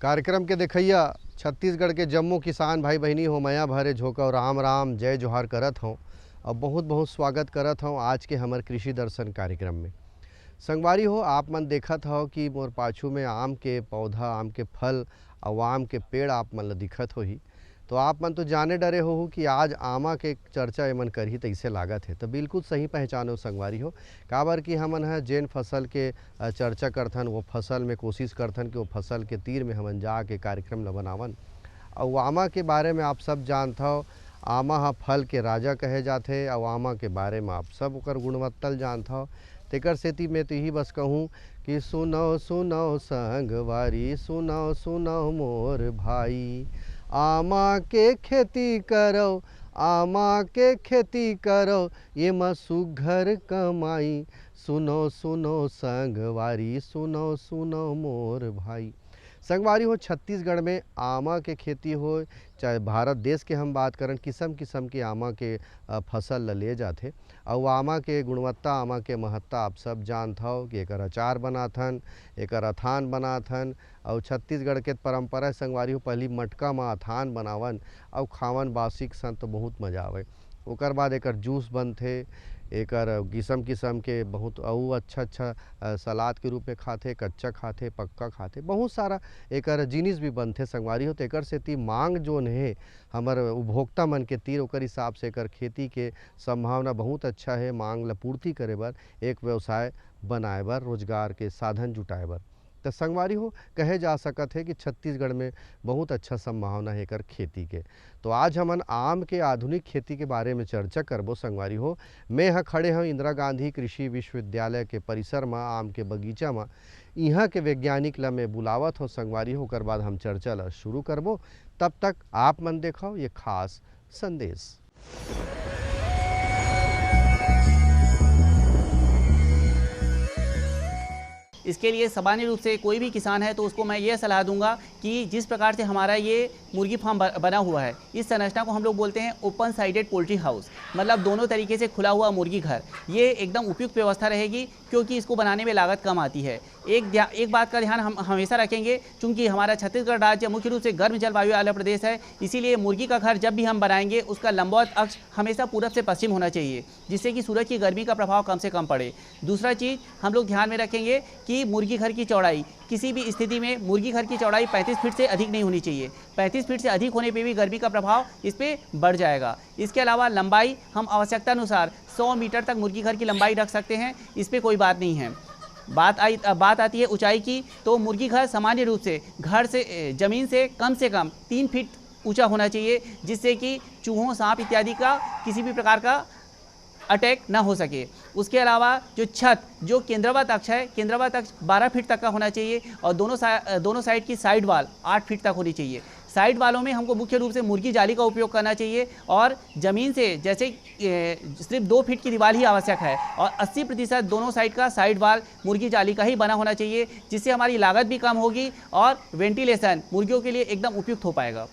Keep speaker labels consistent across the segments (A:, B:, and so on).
A: कार्यक्रम के देखैया छत्तीसगढ़ के जम्मो किसान भाई बहनी हो मया भरे झोंका राम राम जय जोहार करत हूँ और बहुत बहुत स्वागत करत हूँ आज के हमार कृषि दर्शन कार्यक्रम में। संगवारी हो आप मन देखत हो कि मोर पाछू में आम के पौधा आम के फल और आम के पेड़ आप मन ला दिखत होही। तो आप मन तो जाने डरे हो कि आज आमा के चर्चा एमन करही तइसे लागत है। तो बिल्कुल सही पहचानो संगवारी हो, काबर कि हमन है जेन फसल के चर्चा करथन वो फसल में कोशिश करथन कि वो फसल के तीर में हमन जाके कार्यक्रम ला बनावन। और आमा के बारे में आप सब जानत हो, आमा हा फल के राजा कहे जाथे और आमा के बारे में आप सब ओकर गुणवत्ता जानत हो। तेकर सेती मैं तो यही बस कहूँ कि सुनो सुनो संगवारी सुनो सुनो मोर भाई, आमा के खेती करो आमा के खेती करो ये म सुघर कमाई, सुनो सुनो संगवारी सुनो सुनो मोर भाई। संगवारी हो छत्तीसगढ़ में आमा के खेती हो, चाहे भारत देश के हम बात करें किस्म किस्म के आमा के फसल ला ले जाथे। और आमा के गुणवत्ता आमा के महत्ता आप सब जानत हो कि एकर अचार बनाथन, एकर अथान बनाथन। और छत्तीसगढ़ के परंपरा संगवारी हो पहली मटका में अथान बनावन और खावन बासिक सन तो बहुत मजा आवे। ओकर बाद एकर जूस बनथे, एकर किस्म किस्म के बहुत और अच्छा सलाद के रूप में खाथे, कच्चा खाथे, पक्का खाथे, बहुत सारा एकर जिनिस भी बनथे संगवारी हो। तो एकर सेती मांग जोन है हमर उपभोक्ता मन के तीर ओकर हिसाब से एकर खेती के संभावना बहुत अच्छा है। मांग ला पूर्ति करे बर, एक व्यवसाय बनाए बर, रोजगार के साधन जुटाए बर। तो संगवारी हो कहे जा सकत है कि छत्तीसगढ़ में बहुत अच्छा संभावना है एकर खेती के। तो आज हमन आम के आधुनिक खेती के बारे में चर्चा करबो संगवारी हो। मैं यहाँ खड़े हूँ इंदिरा गांधी कृषि विश्वविद्यालय के परिसर में, आम के बगीचा में। यहाँ के वैज्ञानिक ला मैं बुलावत हो संगवारी हो, ओकर बाद हम चर्चा ला शुरू करबो। तब तक आप मन देखो ये खास संदेश।
B: इसके लिए सामान्य रूप से कोई भी किसान है तो उसको मैं ये सलाह दूंगा कि जिस प्रकार से हमारा ये मुर्गी फार्म बना हुआ है, इस संरचना को हम लोग बोलते हैं ओपन साइडेड पोल्ट्री हाउस, मतलब दोनों तरीके से खुला हुआ मुर्गी घर। ये एकदम उपयुक्त व्यवस्था रहेगी क्योंकि इसको बनाने में लागत कम आती है। एक बात का ध्यान हम हमेशा रखेंगे, चूंकि हमारा छत्तीसगढ़ राज्य मुख्य रूप से गर्म जलवायु वाला प्रदेश है, इसीलिए मुर्गी का घर जब भी हम बनाएंगे उसका लंबवत अक्ष हमेशा पूरब से पश्चिम होना चाहिए, जिससे कि सूरज की गर्मी का प्रभाव कम से कम पड़े। दूसरा चीज़ हम लोग ध्यान में रखेंगे कि मुर्गी घर की चौड़ाई किसी भी स्थिति में मुर्गी घर की चौड़ाई 35 फीट से अधिक नहीं होनी चाहिए। 35 फीट से अधिक होने पे भी गर्मी का प्रभाव इस पर बढ़ जाएगा। इसके अलावा लंबाई हम आवश्यकता अनुसार 100 मीटर तक मुर्गी घर की लंबाई रख सकते हैं, इस पर कोई बात नहीं है। बात आती है ऊंचाई की, तो मुर्गी घर सामान्य रूप से घर से ज़मीन से कम 3 फीट ऊंचा होना चाहिए, जिससे कि चूहों, सांप इत्यादि का किसी भी प्रकार का अटैक ना हो सके। उसके अलावा जो छत, जो केंद्रवत अक्ष है, केंद्रवत अक्ष 12 फीट तक का होना चाहिए और दोनों साइड की साइड वाल 8 फीट तक होनी चाहिए। साइड वालों में हमको मुख्य रूप से मुर्गी जाली का उपयोग करना चाहिए और ज़मीन से जैसे सिर्फ 2 फीट की दीवार ही आवश्यक है और 80% दोनों साइड का साइड वाल मुर्गी जाली का ही बना होना चाहिए, जिससे हमारी लागत भी कम होगी और वेंटिलेशन मुर्गियों के लिए एकदम उपयुक्त हो पाएगा।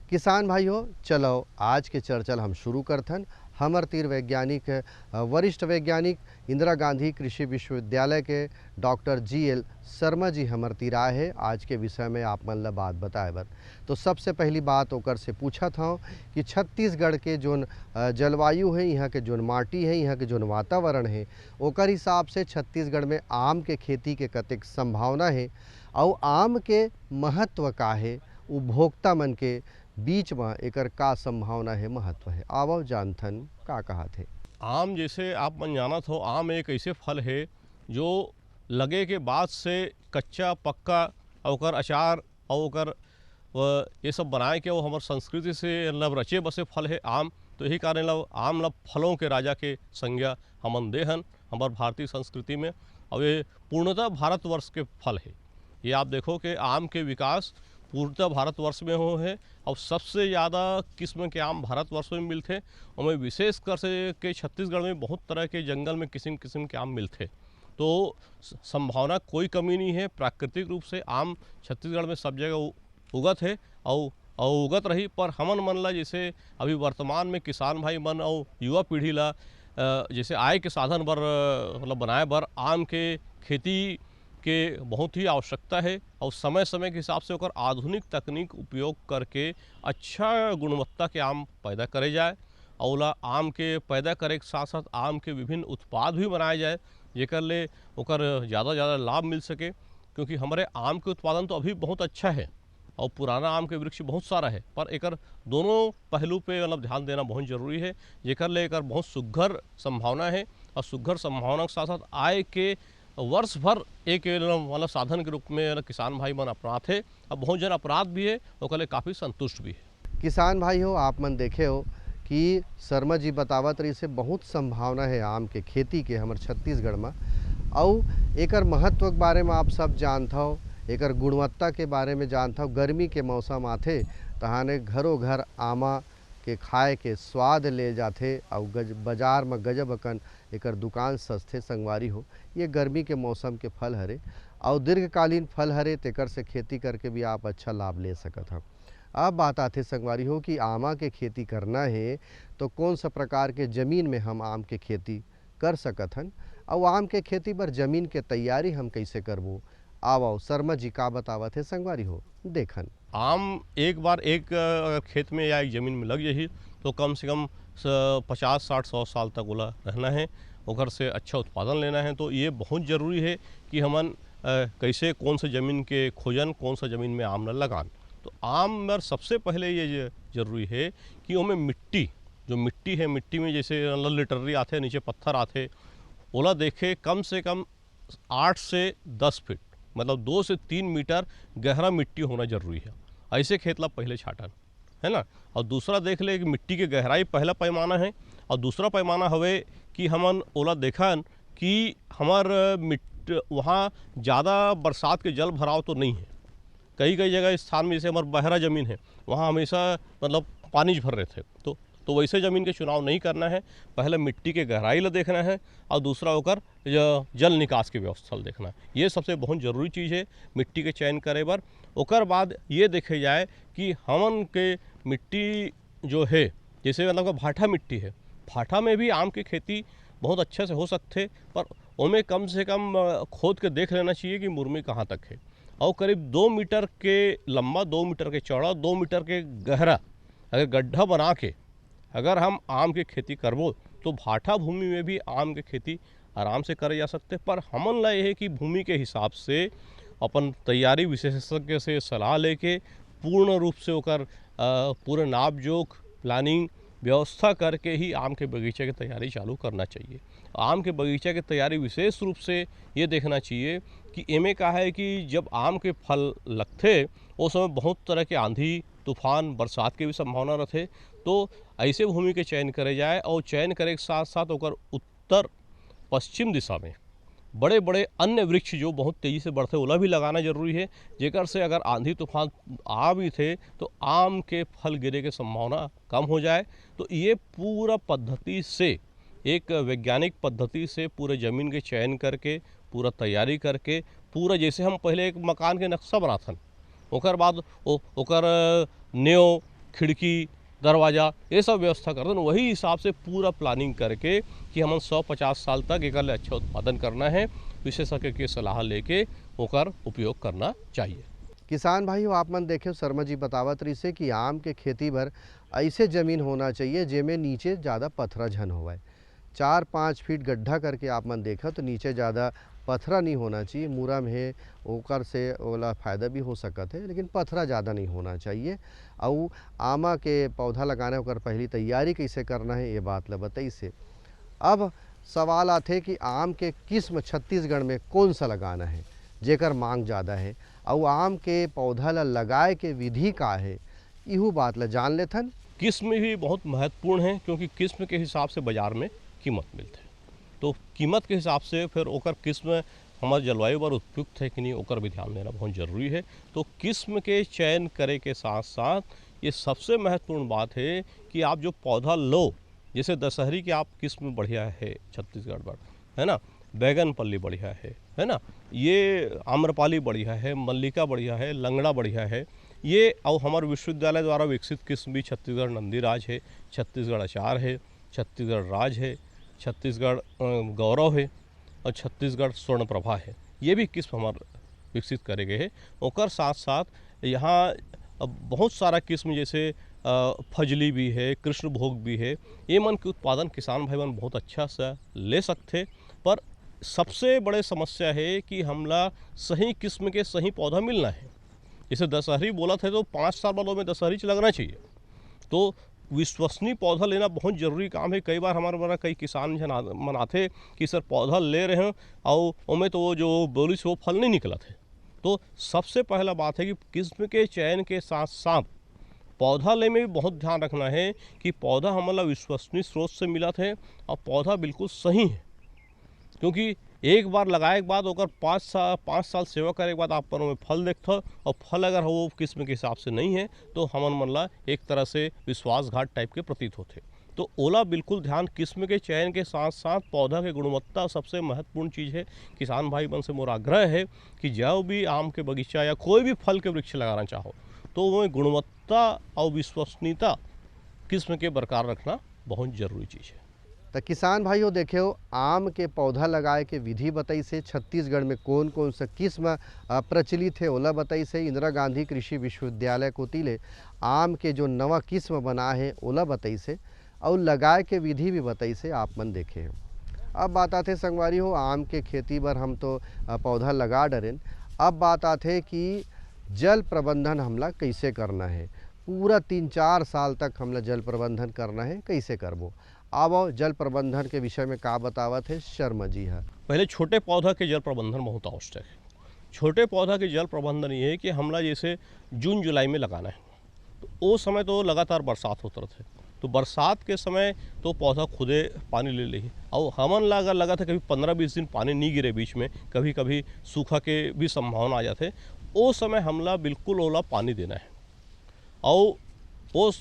A: किसान भाई हो, चलो आज के चर्चा हम शुरू करथन। हमर तीर वैज्ञानिक वरिष्ठ वैज्ञानिक इंदिरा गांधी कृषि विश्वविद्यालय के डॉक्टर GL शर्मा जी हमर तीर आए हैं आज के विषय में आप मन ला बात बताए बर। तो सबसे पहली बात ओकर से पूछा था कि छत्तीसगढ़ के जोन जलवायु है, यहाँ के जोन माटी है, यहाँ के जोन वातावरण है, ओकर हिसाब से छत्तीसगढ़ में आम के खेती के कतेक संभावना है और आम के महत्व का है, उपभोक्ता मन के बीच में एकर का संभावना है, महत्व है। आवो जानथन का कहा थे।
C: आम जैसे आप मन जानत हो, आम एक ऐसे फल है जो लगे के बाद से कच्चा पक्का और अचार और ये सब बनाए के वो हमार संस्कृति से मतलब रचे बसे फल है आम। तो यही कारण आम लब फलों के राजा के संज्ञा हमन देहन हमार भारतीय संस्कृति में। और ये पूर्णतः भारतवर्ष के फल है। ये आप देखो कि आम के विकास पूर्णतः भारतवर्ष में हो है और सबसे ज़्यादा किस्म के आम भारतवर्ष में मिलते। और में विशेष कर से के छत्तीसगढ़ में बहुत तरह के जंगल में किस्म किस्म के आम मिलते। तो संभावना कोई कमी नहीं है, प्राकृतिक रूप से आम छत्तीसगढ़ में सब जगह उगत है और उगत रही। पर हमन मन ला जैसे अभी वर्तमान में किसान भाई मन और युवा पीढ़ी ला जैसे आय के साधन बर मतलब बनाए बर आम के खेती के बहुत ही आवश्यकता है और समय समय के हिसाब से ओकर आधुनिक तकनीक उपयोग करके अच्छा गुणवत्ता के आम पैदा करे जाए और ओला आम के पैदा करे के साथ साथ आम के विभिन्न उत्पाद भी बनाए जाए जेकर ले ओकर ज़्यादा लाभ मिल सके, क्योंकि हमारे आम के उत्पादन तो अभी बहुत अच्छा है और पुराना आम के वृक्ष बहुत सारा है, पर एकर दोनों पहलू पे मतलब ध्यान देना बहुत जरूरी है जेकर ले एकर बहुत सुघर संभावना है और सुघर संभावना के साथ साथ आय के वर्ष भर एक मतलब साधन के रूप में किसान भाई मन अपनात है और बहुत जन अपराध भी है ओकर ले काफ़ी संतुष्ट भी है।
A: किसान भाई हो, आप मन देखे हो कि शर्मा जी बतावत रही से बहुत संभावना है आम के खेती के हमारे छत्तीसगढ़ में, और एकर महत्व के बारे में आप सब जानते हो, एकर गुणवत्ता के बारे में जानते हो। गर्मी के मौसम आथे तहाने घरों घर आमा के खाए के स्वाद ले जाते और बाजार में गजब अकन एकर दुकान सस्ते संगवारी हो। ये गर्मी के मौसम के फल हरे और दीर्घकालीन फल हरे, तेकर से खेती करके भी आप अच्छा लाभ ले सकत हो। अब बात आते संगवारी हो कि आमा के खेती करना है तो कौन सा प्रकार के ज़मीन में हम आम के खेती कर सकत हन और आम के खेती पर ज़मीन के तैयारी हम कैसे करबो। आओ शर्मा जी का बतावत है संगवारी हो देखन।
C: आम एक बार एक खेत में या एक ज़मीन में लग जाही तो कम से कम 50, 60, 100 साल तक ओला रहना है, ओकर से अच्छा उत्पादन लेना है। तो ये बहुत ज़रूरी है कि हमन कैसे कौन सा ज़मीन के खोजन, कौन सा ज़मीन में आम न लगान। तो आम में सबसे पहले ये ज़रूरी है कि ओमें मिट्टी, जो मिट्टी है, मिट्टी में जैसे लिटर्री आते, नीचे पत्थर आते, ओला देखे कम से कम 8 से 10 फीट मतलब 2 से 3 मीटर गहरा मिट्टी होना जरूरी है। ऐसे खेत ला पहले छाटन है ना। और दूसरा देख ले कि मिट्टी की गहराई पहला पैमाना है और दूसरा पैमाना हवे कि हमन ओला देखन कि हमार वहाँ ज़्यादा बरसात के जल भराव तो नहीं है। कई जगह स्थान में जैसे हमारे बहरा ज़मीन है वहाँ हमेशा मतलब पानी भर रहे थे, तो वैसे ज़मीन के चुनाव नहीं करना है। पहले मिट्टी के गहराई ला देखना है और दूसरा होकर जल निकास की व्यवस्था देखना है। ये सबसे बहुत ज़रूरी चीज़ है मिट्टी के चयन करे बर। ओकर बाद ये देखे जाए कि हमन के मिट्टी जो है, जैसे मतलब भाटा मिट्टी है, भाटा में भी आम की खेती बहुत अच्छे से हो सकते, पर उनमें कम से कम खोद के देख लेना चाहिए कि मुरमी कहाँ तक है। और करीब 2 मीटर के लंबा, 2 मीटर के चौड़ा, 2 मीटर के गहरा अगर गड्ढा बना के अगर हम आम की खेती करबो तो भाटा भूमि में भी आम की खेती आराम से करे जा सकते। पर हमन ला ये है कि भूमि के हिसाब से अपन तैयारी विशेषज्ञ से सलाह लेके पूर्ण रूप से ओकर पूरे नाप जोख प्लानिंग व्यवस्था करके ही आम के बगीचे की तैयारी चालू करना चाहिए। आम के बगीचे की तैयारी विशेष रूप से ये देखना चाहिए कि एमे का है कि जब आम के फल लगते उस समय बहुत तरह के आंधी तूफान बरसात के भी संभावना रहते, तो ऐसे भूमि के चयन करे जाए और चयन करे के साथ साथ ओकर उत्तर पश्चिम दिशा में बड़े बड़े अन्य वृक्ष जो बहुत तेज़ी से बढ़ते ओला भी लगाना जरूरी है, जेकर से अगर आंधी तूफान आ भी थे तो आम के फल गिरे के संभावना कम हो जाए। तो ये पूरा पद्धति से, एक वैज्ञानिक पद्धति से पूरे ज़मीन के चयन करके पूरा तैयारी करके, पूरा जैसे हम पहले एक मकान के नक्शा बनाथन, ओकर बाद ओकर नेव, खिड़की, दरवाज़ा ये सब व्यवस्था करते, वही हिसाब से पूरा प्लानिंग करके कि हमन 150 साल तक एक अच्छा उत्पादन करना है, विशेषज्ञ की सलाह लेके ओकर उपयोग करना चाहिए।
A: किसान भाई आप मन देखे शर्मा जी बतावत रही से कि आम के खेती भर ऐसे ज़मीन होना चाहिए जेमें नीचे ज़्यादा पथरा झन होवे। 4-5 फीट गड्ढा करके आप मन देखा तो नीचे ज़्यादा पथरा नहीं होना चाहिए। मुरम है ओकर से ओला फ़ायदा भी हो सकत है, लेकिन पथरा ज़्यादा नहीं होना चाहिए। और आमा के पौधा लगाने ओकर पहली तैयारी कैसे करना है ये बात ला बताई से। अब सवाल आते कि आम के किस्म छत्तीसगढ़ में कौन सा लगाना है जेकर मांग ज़्यादा है, और आम के पौधा ला लगाए के विधि का है, इहू बात ला जान लेथन।
C: किस्म भी बहुत महत्वपूर्ण है क्योंकि किस्म के हिसाब से बाज़ार में कीमत मिलते हैं, तो कीमत के हिसाब से फिर ओकर किस्म हमारे जलवायु पर उपयुक्त है कि नहीं ओकर भी ध्यान देना बहुत ज़रूरी है। तो किस्म के चयन करे के साथ साथ ये सबसे महत्वपूर्ण बात है कि आप जो पौधा लो, जैसे दशहरी की आप किस्म बढ़िया है छत्तीसगढ़ पर, है ना, बैगन पल्ली बढ़िया है ना, ये आम्रपाली बढ़िया है, मल्लिका बढ़िया है, लंगड़ा बढ़िया है, ये और हमारे विश्वविद्यालय द्वारा विकसित किस्म भी छत्तीसगढ़ नंदीराज है, छत्तीसगढ़ अचार है, छत्तीसगढ़ राज है, छत्तीसगढ़ गौरव है और छत्तीसगढ़ स्वर्ण प्रभा है। ये भी किस्म हमारे विकसित करे गए हैं। और साथ साथ यहाँ बहुत सारा किस्म जैसे फजली भी है, कृष्णभोग भी है। ये मन के उत्पादन किसान भाई मन बहुत अच्छा से ले सकते, पर सबसे बड़े समस्या है कि हमला सही किस्म के सही पौधा मिलना है। जैसे दशहरी बोला था तो 5 साल बाद में दशहरी लगना चाहिए, तो विश्वसनीय पौधा लेना बहुत जरूरी काम है। कई बार हमारे बड़ा कई किसान मनाते कि सर पौधा ले रहे हैं और उनमें तो वो जो बोली से वो फल नहीं निकला थे। तो सबसे पहला बात है कि किस्म के चयन के साथ साथ पौधा ले में भी बहुत ध्यान रखना है कि पौधा हमारा विश्वसनीय स्रोत से मिला थे और पौधा बिल्कुल सही है। क्योंकि एक बार लगाए के बाद होकर 5 साल सेवा करे के बाद आप पर में फल देखता, और फल अगर वो किस्म के हिसाब से नहीं है तो हमन मनला एक तरह से विश्वासघात टाइप के प्रतीत होते। तो ओला बिल्कुल ध्यान किस्म के चयन के साथ साथ पौधा के गुणवत्ता सबसे महत्वपूर्ण चीज़ है। किसान भाई बन से मोर आग्रह है कि जब भी आम के बगीचा या कोई भी फल के वृक्ष लगाना चाहो तो वो गुणवत्ता और विश्वसनीयता किस्म के बरकरार रखना बहुत जरूरी चीज़ है।
A: तो किसान भाइयों देखियो, आम के पौधा लगाए के विधि बताई से छत्तीसगढ़ में कौन कौन सा किस्म प्रचलित है ओला बताई से। इंदिरा गांधी कृषि विश्वविद्यालय कोतिले आम के जो नवा किस्म बना है ओला बताई से, और लगाए के विधि भी बताई से आप मन देखे हैं। अब बात आते संगवारी हो आम के खेती बर हम तो पौधा लगा डरें। अब बात आते कि जल प्रबंधन हमला कैसे करना है। पूरा 3-4 साल तक हमला जल प्रबंधन करना है, कैसे करबो। अब जल प्रबंधन के विषय में का बतावत है शर्मा जी है।
C: पहले छोटे पौधा के जल प्रबंधन बहुत आवश्यक है। छोटे पौधा के जल प्रबंधन ये है कि हमला जैसे जून जुलाई में लगाना है, तो वो समय तो लगातार बरसात होते रहते, तो बरसात के समय तो पौधा खुदे पानी ले ली। और हमन ला अगर लगा था कभी 15-20 दिन पानी नहीं गिरे, बीच में कभी कभी सूखा के भी संभावना आ जाते, वो समय हमला बिल्कुल ओला पानी देना है। और वो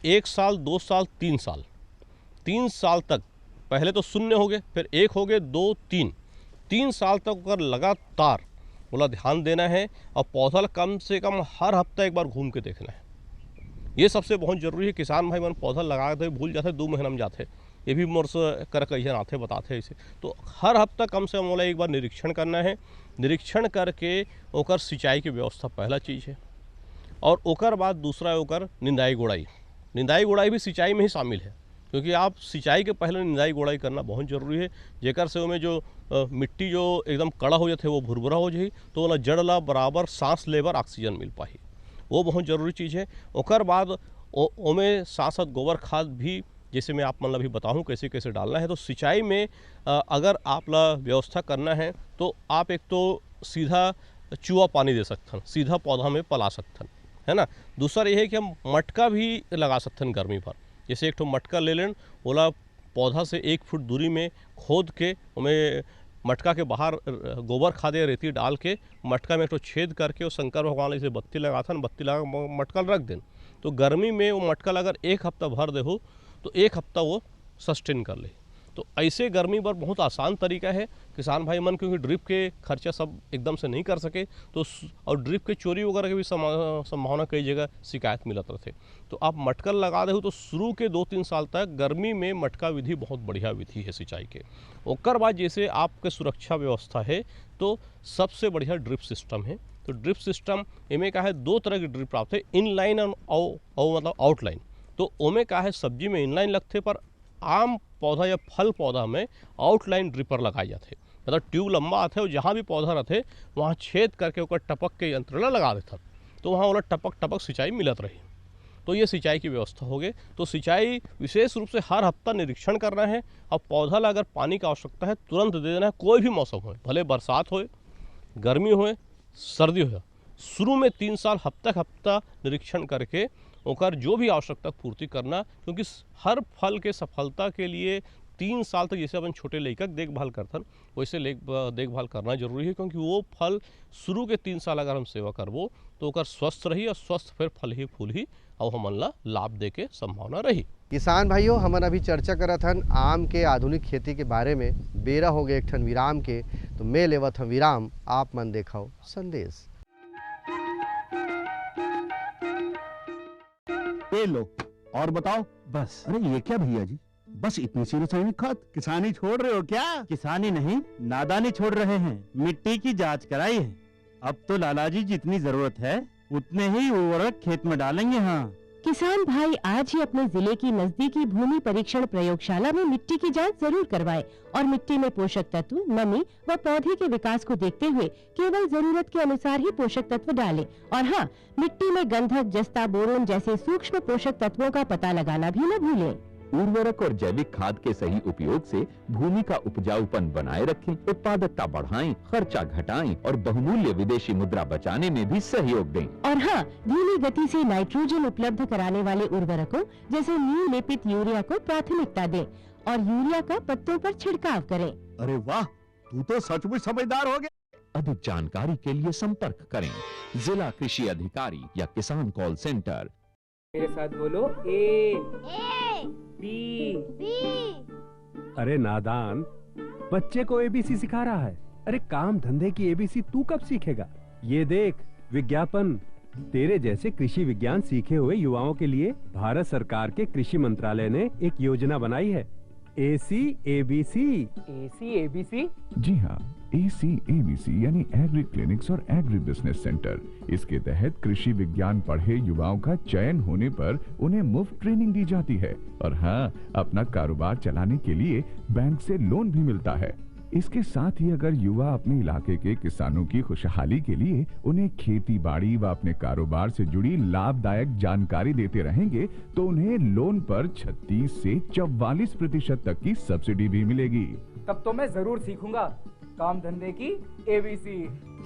C: 1 साल 2 साल 3 साल तक पहले तो शून्य हो गए, फिर 1 हो गए, 2, 3 साल तक अगर लगातार बोला ध्यान देना है। और पौधा कम से कम हर हफ्ता एक बार घूम के देखना है। ये सबसे बहुत जरूरी है। किसान भाई मन पौधा लगाते भूल जाते, 2 महीना में जाते, ये भी मोर से कर कहीं आते बताते ऐसे। तो हर हफ्ता कम से कम बोला एक बार निरीक्षण करना है। निरीक्षण करके ओकर सिंचाई की व्यवस्था पहला चीज़ है। और ओकर बाद दूसरा ओकर निंदाई गुड़ाई भी सिंचाई में ही शामिल है, क्योंकि आप सिंचाई के पहले निंदाई गुड़ाई करना बहुत जरूरी है। जेकर से उनमें जो मिट्टी जो एकदम कड़ा हो जाते वो भुरभुरा हो जाए, तो वाला जड़ ला बराबर सांस लेबर ऑक्सीजन मिल पाही, वो बहुत ज़रूरी चीज़ है। ओकर बाद ओमें साथ साथ गोबर खाद भी, जैसे मैं आप मतलब भी बताऊँ कैसे कैसे डालना है। तो सिंचाई में अगर आप ला व्यवस्था करना है तो आप एक तो सीधा चूहा पानी दे सकते हैं, सीधा पौधा में पला सकते हैं, है ना। दूसरा ये है कि हम मटका भी लगा सकते हैं गर्मी पर। जैसे एक तो मटका ले लें, ओला पौधा से 1 फुट दूरी में खोद के उमें मटका के बाहर गोबर खाद या रेती डाल के मटका में एक तो छेद करके, और शंकर भगवान जैसे बत्ती लगाता, बत्ती लगा मटका रख दें, तो गर्मी में वो मटका अगर 1 हफ्ता भर दे हो तो 1 हफ्ता वो सस्टेन कर ले। तो ऐसे गर्मी पर बहुत आसान तरीका है किसान भाई मन, क्योंकि ड्रिप के खर्चा सब एकदम से नहीं कर सके, तो और ड्रिप के चोरी वगैरह की भी संभावना कई जगह शिकायत मिलत रहते। तो आप मटका लगा दे हो तो शुरू के 2-3 साल तक गर्मी में मटका विधि बहुत बढ़िया विधि है सिंचाई के। ओकर बाद जैसे आपके सुरक्षा व्यवस्था है तो सबसे बढ़िया ड्रिप सिस्टम है। तो ड्रिप सिस्टम इनमें का है 2 तरह के ड्रिप प्राप्त है, इनलाइन और मतलब आउटलाइन। तो ओमें का है सब्जी में इनलाइन लगते, पर आम पौधा या फल पौधा में आउटलाइन ड्रिपर लगाए जाते, मतलब ट्यूब लंबा आते और जहाँ भी पौधा रहते वहाँ छेद करके ओकर टपक के यंत्र लगा देता, तो वहाँ वाला टपक टपक सिंचाई मिलत रही। तो ये सिंचाई की व्यवस्था हो गई। तो सिंचाई विशेष रूप से हर हफ्ता निरीक्षण करना है, और पौधा ला अगर पानी की आवश्यकता है तुरंत दे देना है। कोई भी मौसम हो, भले बरसात हो, गर्मी हो, सर्दी हो, शुरू में 3 साल हफ्ता निरीक्षण करके ओकर जो भी आवश्यकता पूर्ति करना। क्योंकि हर फल के सफलता के लिए 3 साल तक जैसे अपन छोटे लड़का देखभाल करथन वैसे देखभाल करना जरूरी है। क्योंकि वो फल शुरू के 3 साल अगर हम सेवा करबो तो ओकर स्वस्थ रही, और स्वस्थ फिर फल ही फूल ही और हमन ला लाभ दे के संभावना रही।
A: किसान भाइयों, हमन अभी चर्चा करत हन आम के आधुनिक खेती के बारे में। बेरा हो गए एक ठन विराम के, तो मैं लेवत हूँ विराम, आप मन देखाओ संदेश।
D: ये लो और बताओ।
E: बस
D: अरे ये क्या भैया जी, बस इतनी सी रासायनिक खाद। किसानी छोड़ रहे हो क्या?
E: किसानी नहीं, नादानी छोड़ रहे हैं। मिट्टी की जांच कराई है। अब तो लालाजी जितनी जरूरत है उतने ही उर्वरक खेत में डालेंगे। हाँ,
F: किसान भाई आज ही अपने जिले की नजदीकी भूमि परीक्षण प्रयोगशाला में मिट्टी की जांच जरूर करवाएं और मिट्टी में पोषक तत्व, नमी व पौधे के विकास को देखते हुए केवल जरूरत के अनुसार ही पोषक तत्व डालें। और हाँ, मिट्टी में गंधक, जस्ता, बोरोन जैसे सूक्ष्म पोषक तत्वों का पता लगाना भी न भूलें।
G: उर्वरक और जैविक खाद के सही उपयोग से भूमि का उपजाऊपन बनाए रखें, उत्पादकता बढ़ाएं, खर्चा घटाएं और बहुमूल्य विदेशी मुद्रा बचाने में भी सहयोग दें।
F: और हाँ, धीमी गति से नाइट्रोजन उपलब्ध कराने वाले उर्वरकों जैसे नीम लेपित यूरिया को प्राथमिकता दें और यूरिया का पत्तों पर छिड़काव करें।
D: अरे वाह, तू तो सचमुच समझदार हो गया।
G: अधिक जानकारी के लिए संपर्क करें जिला कृषि अधिकारी या किसान कॉल सेंटर।
H: मेरे साथ बोलो ए बी।
I: अरे नादान, बच्चे को एबीसी सिखा रहा है। अरे काम धंधे की एबीसी तू कब सीखेगा? ये देख विज्ञापन। तेरे जैसे कृषि विज्ञान सीखे हुए युवाओं के लिए भारत सरकार के कृषि मंत्रालय ने एक योजना बनाई है, ACABC।
H: ACABC?
J: जी हाँ, ACABC यानी एग्री क्लिनिक्स और एग्री बिजनेस सेंटर। इसके तहत कृषि विज्ञान पढ़े युवाओं का चयन होने पर उन्हें मुफ्त ट्रेनिंग दी जाती है और हाँ, अपना कारोबार चलाने के लिए बैंक से लोन भी मिलता है। इसके साथ ही अगर युवा अपने इलाके के किसानों की खुशहाली के लिए उन्हें खेती बाड़ी व अपने कारोबार से जुड़ी लाभदायक जानकारी देते रहेंगे तो उन्हें लोन पर 36 से 44% तक की सब्सिडी भी मिलेगी।
H: तब तो मैं जरूर सीखूंगा काम धंधे की ABC।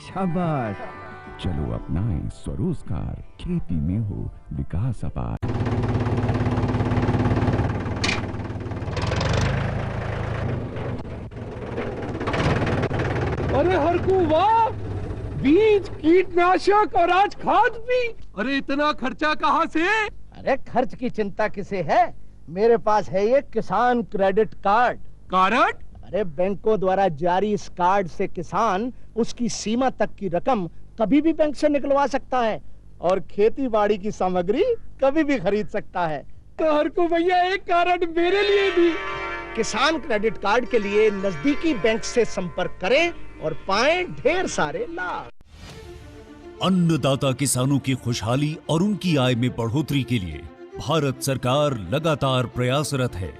J: शाबाश, चलो अपनाएं स्वरोजगार, खेती में हो विकास अपार।
I: अरे हरकू वाह, बीज, कीटनाशक और आज खाद भी। अरे इतना खर्चा कहाँ से?
E: अरे खर्च की चिंता किसे है, मेरे पास है ये किसान क्रेडिट कार्ड।
I: कार्ड?
E: अरे बैंकों द्वारा जारी इस कार्ड से किसान उसकी सीमा तक की रकम कभी भी बैंक से निकलवा सकता है और खेती बाड़ी की सामग्री कभी भी खरीद सकता है।
I: तो हरकू भैया एक कार्ड मेरे लिए भी।
E: किसान क्रेडिट कार्ड के लिए नजदीकी बैंक से संपर्क करें और पाएं ढेर सारे लाभ।
K: अन्नदाता किसानों की खुशहाली और उनकी आय में बढ़ोतरी के लिए भारत सरकार लगातार प्रयासरत है।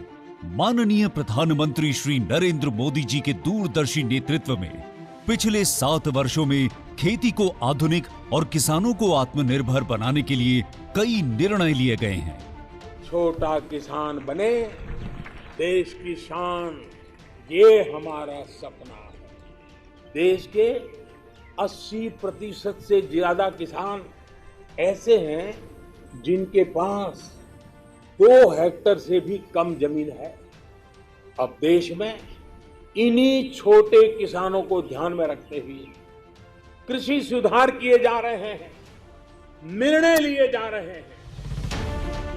K: माननीय प्रधानमंत्री श्री नरेंद्र मोदी जी के दूरदर्शी नेतृत्व में पिछले 7 वर्षों में खेती को आधुनिक और किसानों को आत्मनिर्भर बनाने के लिए कई निर्णय लिए गए हैं।
L: छोटा किसान बने देश की शान, ये हमारा सपना है। देश के 80% से ज्यादा किसान ऐसे हैं जिनके पास 2 हेक्टेयर से भी कम जमीन है। अब देश में इन्हीं छोटे किसानों को ध्यान में रखते हुए कृषि सुधार किए जा रहे हैं, निर्णय लिए जा रहे हैं।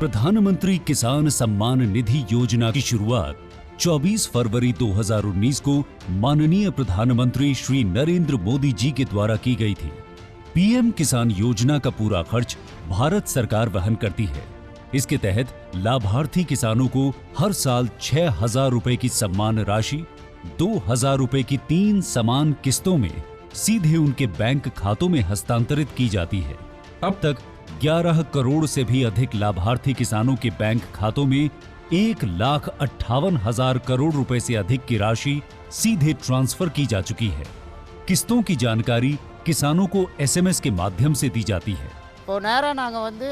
K: प्रधानमंत्री किसान सम्मान निधि योजना की शुरुआत 24 फरवरी 2019 को माननीय प्रधानमंत्री श्री नरेंद्र मोदी जी के द्वारा की गई थी। पीएम किसान योजना का पूरा खर्च भारत सरकार वहन करती है। इसके तहत लाभार्थी किसानों को हर साल 6,000 रुपए की सम्मान राशि 2,000 रुपए की 3 समान किस्तों में सीधे उनके बैंक खातों में हस्तांतरित की जाती है। अब तक 11 करोड़ से भी अधिक लाभार्थी किसानों के बैंक खातों में 1,58,000 करोड़ रुपए से अधिक की राशि सीधे ट्रांसफर की जा चुकी है। किस्तों की जानकारी किसानों को SMS के माध्यम से दी जाती है।
M: இப்போ நேரா நாங்க வந்து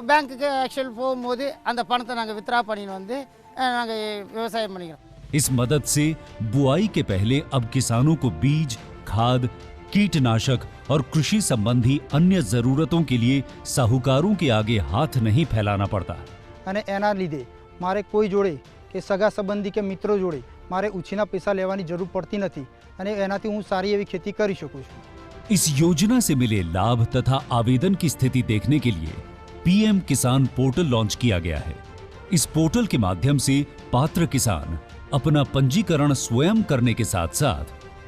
M: பேங்க்குக்கு ஆக்சுவல் போகும்போது அந்த பணத்தை நாங்க வித்ரா பண்ணிட்டு வந்து நாங்க விவசாயம் பண்ணிக்கிறோம்।
K: इस मदद से बुआई के पहले अब किसानों को बीज, खाद, कीटनाशक और कृषि संबंधी अन्य जरूरतों के लिए साहूकारों के आगे हाथ नहीं फैलाना पड़ता।
M: અને એના લીધે મારે કોઈ જોડે કે સગા સંબંધી કે મિત્રો જોડે મારે ઉછીના પૈસા લેવાની જરૂર પડતી નથી અને એનાથી હું સારી એવી खेती કરી શકું છું।
K: इस योजना से मिले लाभ तथा आवेदन की स्थिति देखने के लिए पीएम किसान पोर्टल लॉन्च किया गया है। इस पोर्टल के माध्यम से पात्र किसान अपना पंजीकरण स्वयं करने के साथ साथ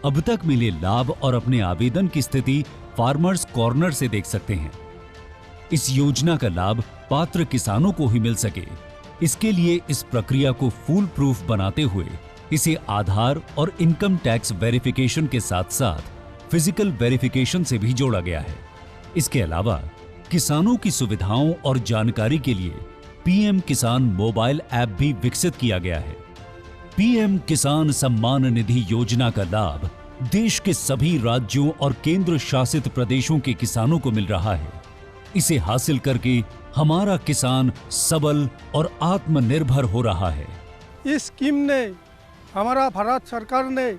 K: अब तक मिले लाभ और अपने आवेदन की स्थिति फार्मर्स कॉर्नर से देख सकते हैं। इस योजना का लाभ पात्र किसानों को ही मिल सके, इसके लिए इस प्रक्रिया को फूल प्रूफ बनाते हुए इसे आधार और इनकम टैक्स वेरिफिकेशन के साथ साथ फिजिकल वेरिफिकेशन से भी जोड़ा गया है। इसके अलावा किसानों की सुविधाओं और जानकारी के लिए पीएम किसान मोबाइल ऐप भी विकसित किया गया है। पीएम किसान सम्मान निधि योजना का लाभ देश के सभी राज्यों और केंद्र शासित प्रदेशों के किसानों को मिल रहा है। इसे हासिल करके हमारा किसान सबल और आत्मनिर्भर हो रहा है।
N: इस स्कीम ने, हमारा भारत सरकार ने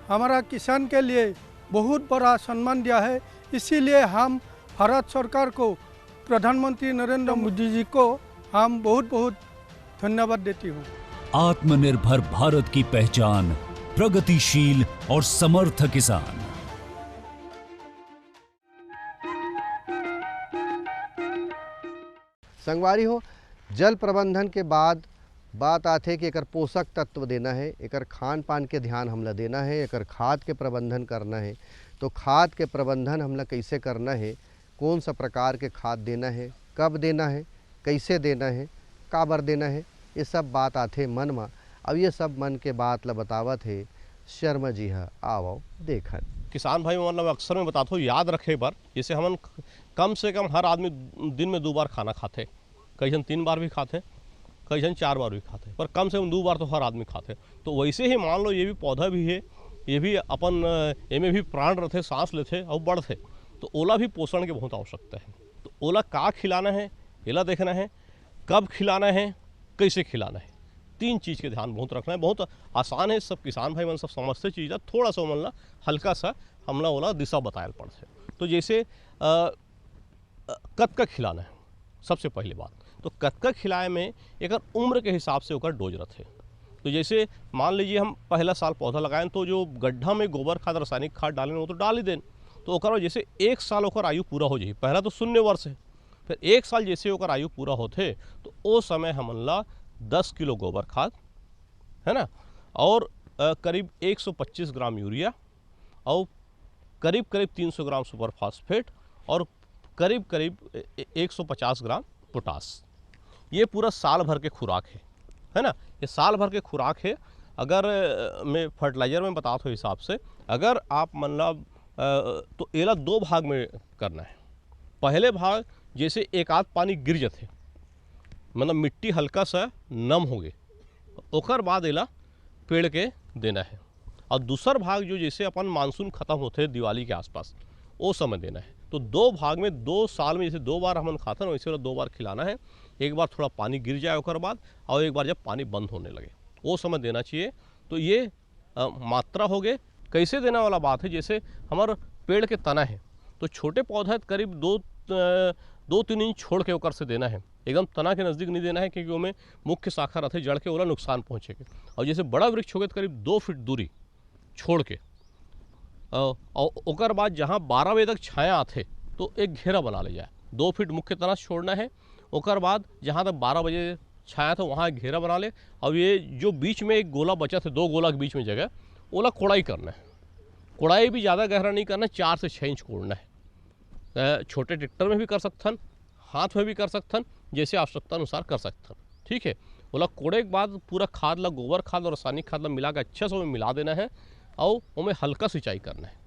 N: हमारा किसान के लिए बहुत बड़ा सम्मान दिया है। इसीलिए हम भारत सरकार को, प्रधानमंत्री नरेंद्र मोदी जी को हम बहुत बहुत धन्यवाद देती हूँ।
K: आत्मनिर्भर भारत की पहचान, प्रगतिशील और समर्थ किसान।
A: संगवारी हो, जल प्रबंधन के बाद बात आते कि एकर पोषक तत्व देना है, एकर खान पान के ध्यान हमला देना है, एकर खाद के प्रबंधन करना है। तो खाद के प्रबंधन हमला कैसे करना है, कौन सा प्रकार के खाद देना है, कब देना है, कैसे देना है, काबर देना है, ये सब बात आते मन में। अब ये सब मन के बात ला बतावत है शर्मा जी है। आओ देखन
C: किसान भाई मतलब अक्सर में बताता हूँ, याद रखे बार, जैसे हम कम से कम हर आदमी दिन में 2 बार खाना खाते, कई जन 3 बार भी खाते, कई जन 4 बार भी खाते, पर कम से कम 2 बार तो हर आदमी खाते। तो वैसे ही मान लो ये भी पौधा भी है, ये भी अपन इनमें भी प्राण रहते, सांस लेते और बढ़ते, तो ओला भी पोषण की बहुत आवश्यकता है। तो ओला का खिलाना है, एला देखना है, कब खिलाना है, कैसे खिलाना है, 3 चीज़ के ध्यान बहुत रखना है। बहुत आसान है, सब किसान भाई मन सब समझते चीज़ है, थोड़ा सा मन ला हल्का सा हमला ओला दिशा बताया पड़ते। तो जैसे कतका खिलाना है, सबसे पहली बात तो कतका खिलाए में एक उम्र के हिसाब से ओकर डोज रहते। तो जैसे मान लीजिए हम पहला साल पौधा लगाएं तो जो गड्ढा में गोबर खाद रासायनिक खाद डालें वो तो डाल ही दें। तो ओकर जैसे 1 साल ओकर आयु पूरा हो जाए, पहला तो 0 वर्ष है, फिर 1 साल जैसे ओकर आयु पूरा होते तो वो समय हमन ला 10 किलो गोबर खाद है ना, और करीब 125 ग्राम यूरिया और करीब 300 ग्राम सुपर फास्फेट और करीब 150 ग्राम पोटास, ये पूरा साल भर के खुराक है ना। ये साल भर के खुराक है। अगर मैं फर्टिलाइज़र में बताता हूँ हिसाब से, अगर आप मतलब तो एला 2 भाग में करना है। पहले भाग जैसे एक आध पानी गिर जाते, मतलब मिट्टी हल्का सा नम हो गए, ओकर बाद एला पेड़ के देना है। और दूसर भाग जो जैसे अपन मानसून ख़त्म होते दिवाली के आसपास वो समय देना है। तो 2 भाग में 2 साल में जैसे 2 बार हमन खाते ना, वैसे वाला 2 बार खिलाना है। एक बार थोड़ा पानी गिर जाए ओकर बाद, और एक बार जब पानी बंद होने लगे वो समय देना चाहिए। तो ये मात्रा हो गए। कैसे देना वाला बात है, जैसे हमारे पेड़ के तना है तो छोटे पौधा करीब 2-3 इंच छोड़ के ओकर से देना है, एकदम तना के नज़दीक नहीं देना है, क्योंकि उसमें मुख्य शाखा रहते जड़ के ओला नुकसान पहुँचेगा। और जैसे बड़ा वृक्ष हो गए तो करीब 2 फीट दूरी छोड़ के, और ओकर बाद जहाँ 12 बजे तक छाया आते तो एक घेरा बना ले जाए, 2 फीट मुख्य तना छोड़ना है। ओकर बाद जहाँ तक 12 बजे छाया था वहाँ एक घेरा बना ले, और ये जो बीच में एक गोला बचा था, 2 गोला के बीच में जगह, ओला कोड़ाई करना है। कोड़ाई भी ज़्यादा गहरा नहीं करना, 4 से 6 इंच कोड़ना है। छोटे ट्रैक्टर में भी कर सकथन, हाथ में भी कर सकथन, जैसे आवश्यकता अनुसार कर सकथन, ठीक है। ओला कोड़े के बाद पूरा खाद ला, गोबर खाद और रासायनिक खाद ला मिला के अच्छा से मिला देना है, और उनमें हल्का सिंचाई करना है।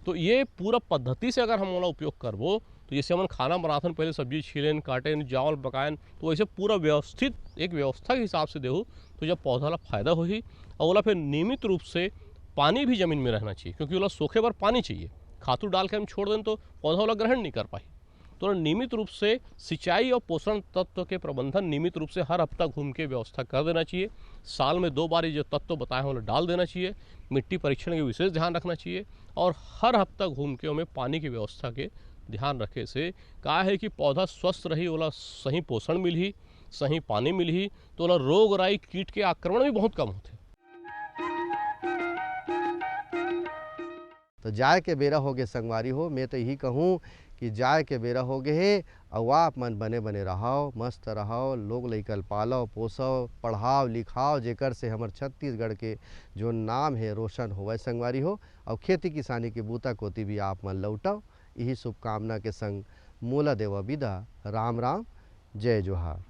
C: तो ये पूरा पद्धति से अगर हम ओला उपयोग करबो, तो जैसे हम खाना बनाथन, पहले सब्जी छीलें, काटें, चावल पकाएं, तो वैसे पूरा व्यवस्थित एक व्यवस्था के हिसाब से देहूँ तो जब पौधा ला फायदा हो ही। और ओला फिर नियमित रूप से पानी भी ज़मीन में रहना चाहिए, क्योंकि ओला सूखे पर पानी चाहिए। खातू डाल के हम छोड़ दें तो पौधा ओला ग्रहण नहीं कर पाई। तो नियमित रूप से सिंचाई और पोषण तत्व के प्रबंधन नियमित रूप से हर हफ्ता घूम के व्यवस्था कर देना चाहिए। साल में 2 बार ये जो तत्व बताए हैं उन्हें डाल देना चाहिए। मिट्टी परीक्षण के विशेष ध्यान रखना चाहिए, और हर हफ्ता घूम के उन्हें पानी की व्यवस्था के ध्यान रखे से कहा है कि पौधा स्वस्थ रही, ओला सही पोषण मिली, सही पानी मिली, तो ओला रोग राई कीट के आक्रमण भी बहुत कम होते।
A: तो जाए के बेरा हो गए संगवारी हो, मैं तो यही कहूँ कि जाए के बेरा हो गए है, और आप मन बने बने रहो, मस्त रहो, लोग लइकल पालो पोसो, पढ़ाओ लिखाओ, जेकर से हमर छत्तीसगढ़ के जो नाम है रोशन होवे संगवारी हो। और खेती किसानी के बूता कोती भी आप मन लौटाओ। यही शुभकामना के संग मोला देवा विदा। राम राम, जय जोहार।